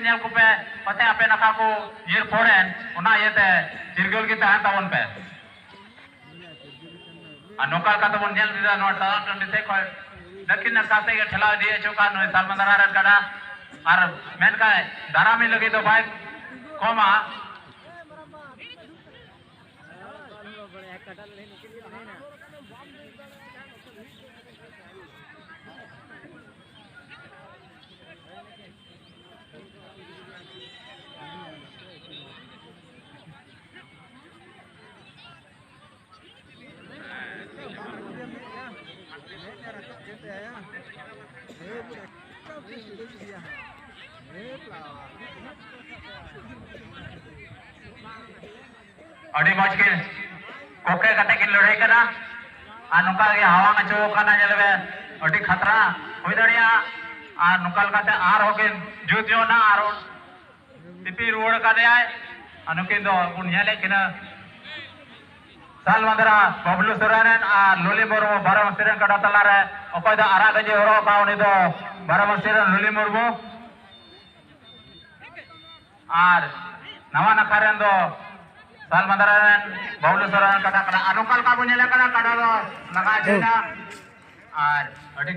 nyel ko pe pate ape naka ko yir foren ona yete jirgol ki tahan tawon pe anokal ka tawon nyel dida no ta te ko dakin na kase ke thela die choka no salmandara ran kada ar men ka dara me lage to bhai koma अड़ी मज के कोके कते की लड़ाई करा आ नुका के हवा में चो कना जलवे अड़ी खतरा होई दड़िया आ नुकल कते आर होके जुतियो ना आरो टिपी रोड का दे आए अनुकिन दो उन्हें लेकिन साल मंदरा बबलू सोरेन आ लोली मुर्मू बारामसीरन कड़ा तला रे अकोय दा आरा गजे होरो का उनी दो बारामसीरन लोली मुर्मू आर नवा नखारेन दो साल मंदरा बबलू सोरेन कड़ा कड़ा अनुकल का बुनेला कड़ा कड़ा दो लगा जेना आर अडी